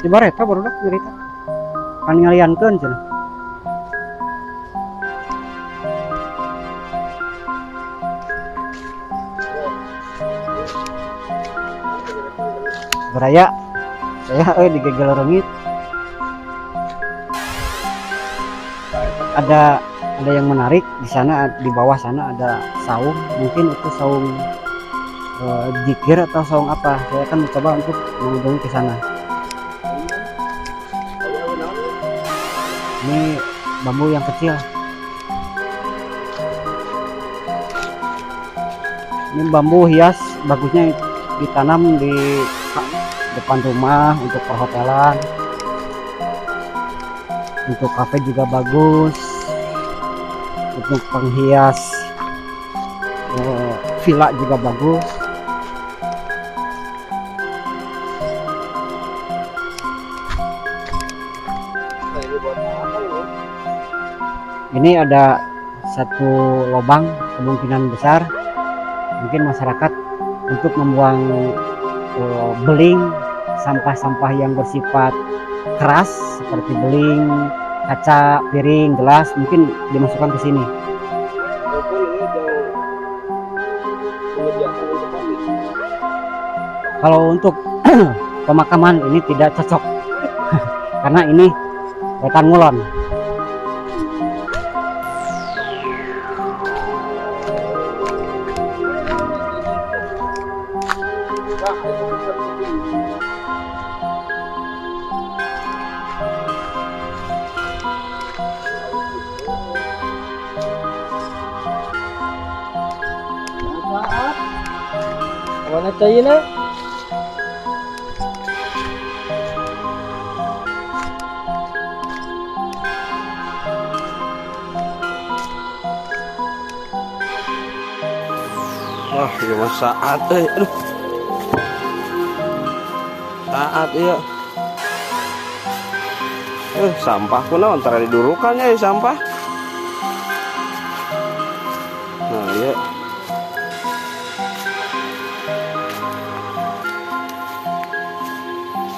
Tiba eta barudak cerita. Kan ngaliankeun cenah. Beraya saya digegel rengit. Ada yang menarik di sana, di bawah sana ada saung, mungkin itu saung jikir atau saung apa. Saya akan mencoba untuk mengunjungi ke sana. Ini bambu yang kecil. Ini bambu hias, bagusnya ditanam di depan rumah untuk perhotelan, untuk kafe juga bagus, untuk penghias villa juga bagus. Ini ada satu lubang, kemungkinan besar mungkin masyarakat untuk membuang beling, sampah-sampah yang bersifat keras seperti beling, kaca, piring, gelas, mungkin dimasukkan ke sini. Kalau untuk pemakaman ini tidak cocok karena ini wetan ngulon. Warna cair na. Wah, iya mah saat aduh. Saat iya. Sampah kunaon antara didurukan ya sampah. Nah, iya.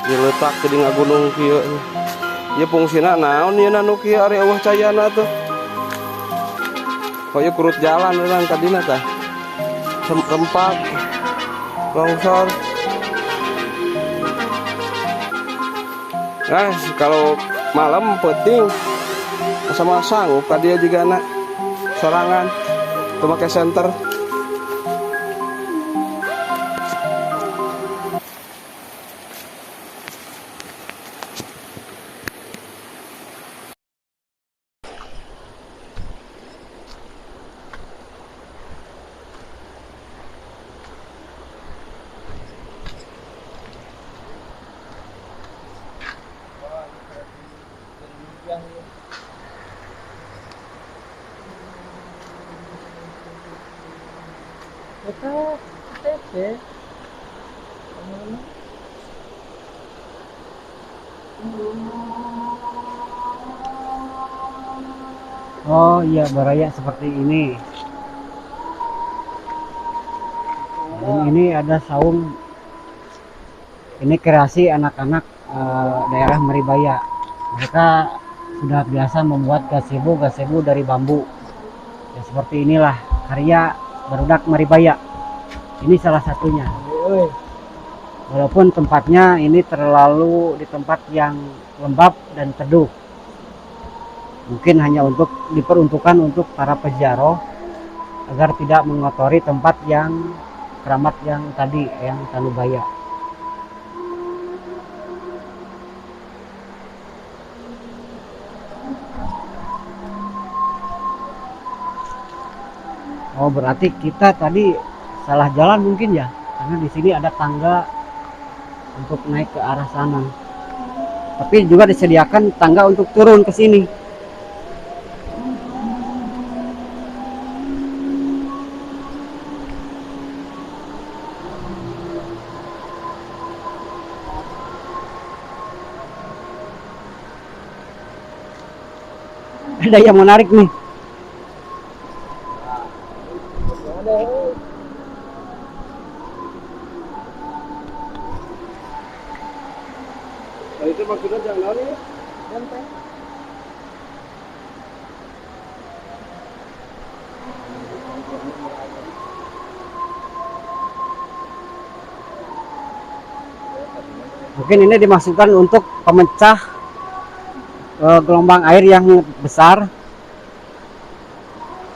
Diletak ke di gunung kieu. Ieu fungsina naon ieu nu kieu ari eueuh cayana tuh. Koyo kurut jalan urang ka dina tah. Tempat longsor. Nah, kalau malam penting sama sanggup ka dia juga anak sorangan tuh make senter. Ito, tete. Oh iya, baraya seperti ini. Dan ini ada saung. Ini kreasi anak-anak daerah Maribaya. Mereka sudah biasa membuat gazebo dari bambu. Ya, seperti inilah karya barudak Maribaya. Ini salah satunya. Walaupun tempatnya ini terlalu di tempat yang lembab dan teduh. Mungkin hanya untuk diperuntukkan untuk para peziarah agar tidak mengotori tempat yang keramat yang tadi, yang Tanubaya. Oh, berarti kita tadi salah jalan mungkin ya, karena di sini ada tangga untuk naik ke arah sana. Tapi juga disediakan tangga untuk turun ke sini. Ada yang menarik nih. Itu maksudnya jangan ya. Genteng. Mungkin ini dimaksudkan untuk pemecah gelombang air yang besar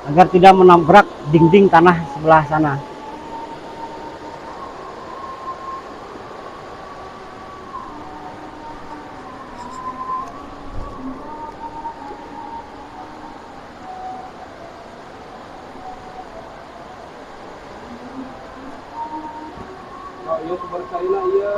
agar tidak menabrak dinding tanah sebelah sana. Oh iya sumber China iya.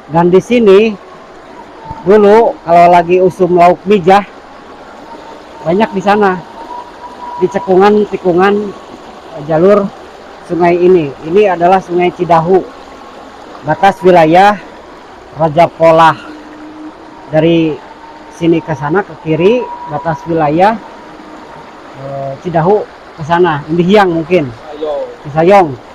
Dan di sini dulu kalau lagi usum lauk mijah banyak di sana, di cekungan tikungan jalur sungai ini. Ini adalah Sungai Cidahu, batas wilayah Raja Polah. Dari sini ke sana ke kiri batas wilayah Cidahu ke sana, Indihiyang mungkin, Ayo. Cisayong.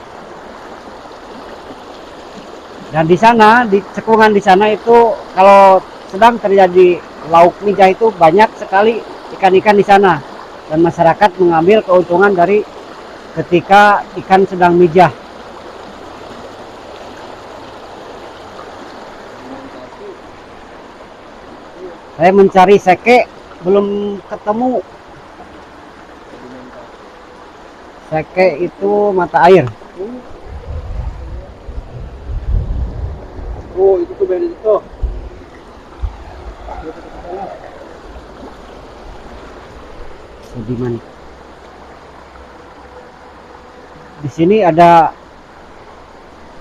Dan di sana, di cekungan di sana itu kalau sedang terjadi lauk mijah itu banyak sekali ikan-ikan di sana. Dan masyarakat mengambil keuntungan dari ketika ikan sedang mijah. Saya mencari seke, belum ketemu. Seke itu mata air. Oh itu tuh beda itu. Sediman. Di sini ada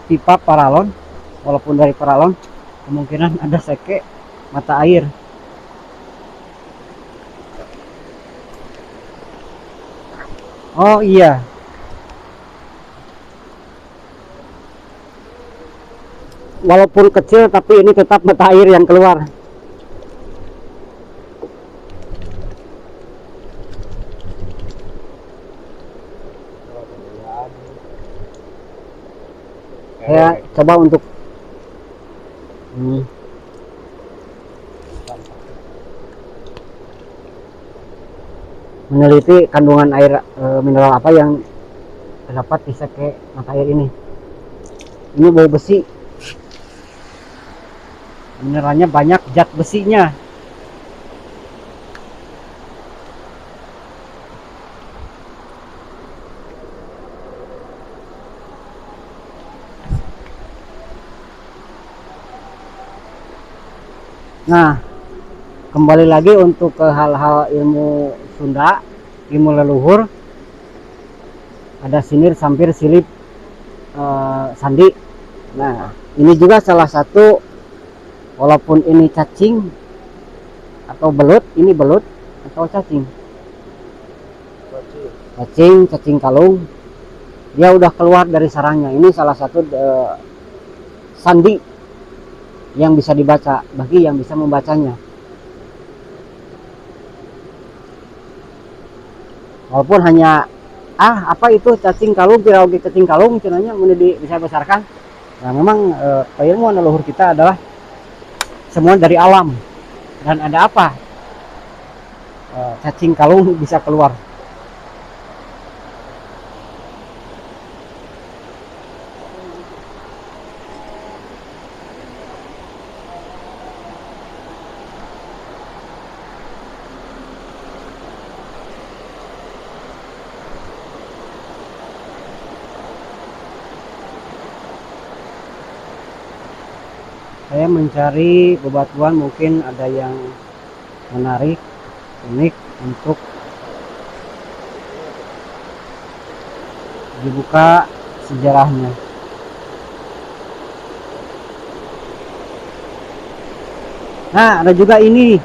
pipa paralon, walaupun dari paralon kemungkinan ada seke mata air. Oh iya, walaupun kecil tapi ini tetap mata air yang keluar. Saya coba untuk meneliti kandungan air mineral apa yang terdapat di seke mata air ini. Ini bau besi, mineralnya banyak, zat besinya. Nah, kembali lagi untuk ke hal-hal ilmu Sunda, ilmu leluhur. Ada sinir, sampir, silip, sandi. Nah, ini juga salah satu, walaupun ini cacing atau belut, ini belut atau cacing. Cacing kalung. Dia udah keluar dari sarangnya. Ini salah satu sandi yang bisa dibaca bagi yang bisa membacanya. Walaupun hanya apa itu cacing kalung, pirauge cacing kalung cenanya bisa besarkan. Nah, memang keilmuan leluhur kita adalah semua dari alam. Dan ada apa cacing kalung bisa keluar? Saya mencari bebatuan, mungkin ada yang menarik, unik untuk dibuka sejarahnya. Nah, ada juga ini.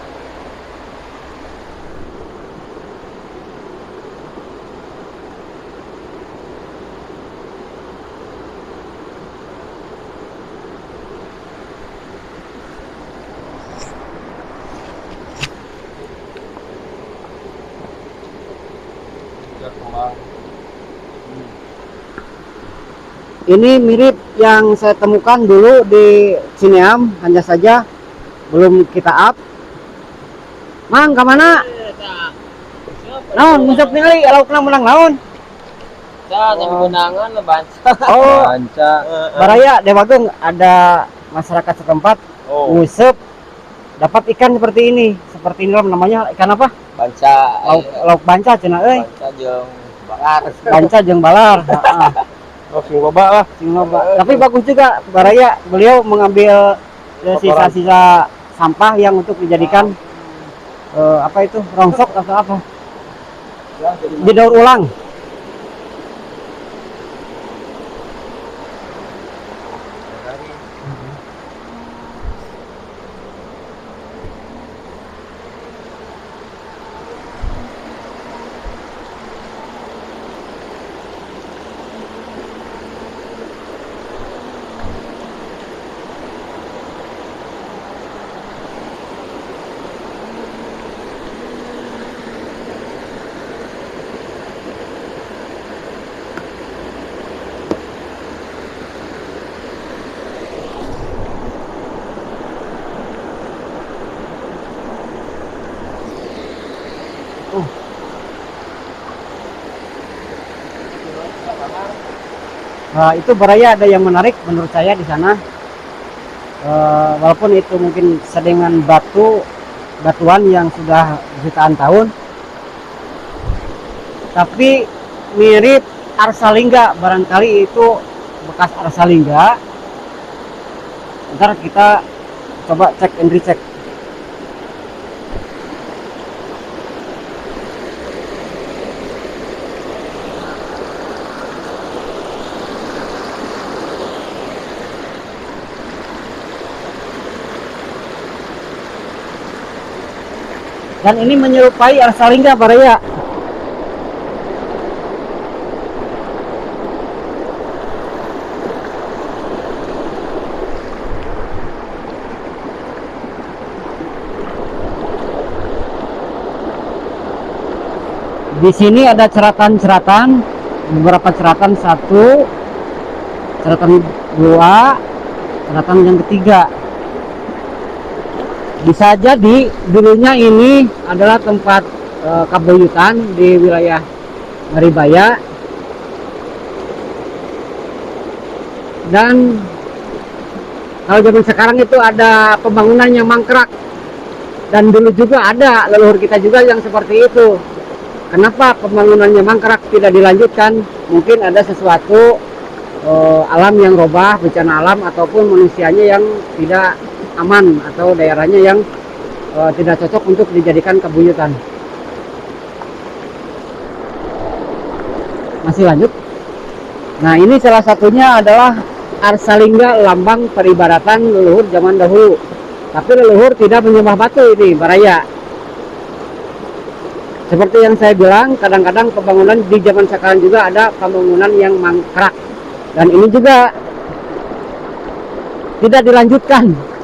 Ini mirip yang saya temukan dulu di Cineam, hanya saja belum kita up. Mang, kemana? Naon, muncul ningali, kalau kena menang naon? Jangan benangan lo banca. Oh, Banca. Baraya, Dewageng, ada masyarakat setempat ngusep dapat ikan seperti ini. Seperti ini namanya ikan apa? Banca. Lauk banca cenah euy. Banca jeung balar. Banca jeung balar. Heeh. Oh, sing loba lah. Sing loba. Tapi bagus juga Baraya, beliau mengambil sisa-sisa sampah yang untuk dijadikan apa itu, rongsok atau apa? Didaur ulang. Nah, itu Baraya ada yang menarik menurut saya di sana. Walaupun itu mungkin sedengan batuan yang sudah jutaan tahun, tapi mirip arsalingga. Barangkali itu bekas arsalingga. Ntar kita coba cek and recheck. Dan ini menyerupai arsalingga Baraya. Di sini ada ceratan-ceratan, beberapa ceratan, satu, ceratan dua, ceratan yang ketiga. Bisa jadi dulunya ini adalah tempat kabuyutan di wilayah Maribaya, dan kalau zaman sekarang itu ada pembangunan yang mangkrak, dan dulu juga ada leluhur kita juga yang seperti itu. Kenapa pembangunannya mangkrak tidak dilanjutkan? Mungkin ada sesuatu alam yang robah, bencana alam, ataupun manusianya yang tidak aman, atau daerahnya yang tidak cocok untuk dijadikan kabuyutan. Masih lanjut. Nah, ini salah satunya adalah arsalingga, lambang peribadatan leluhur zaman dahulu. Tapi leluhur tidak menyembah batu ini Baraya. Seperti yang saya bilang, kadang-kadang pembangunan di zaman sekarang juga ada pembangunan yang mangkrak, dan ini juga tidak dilanjutkan.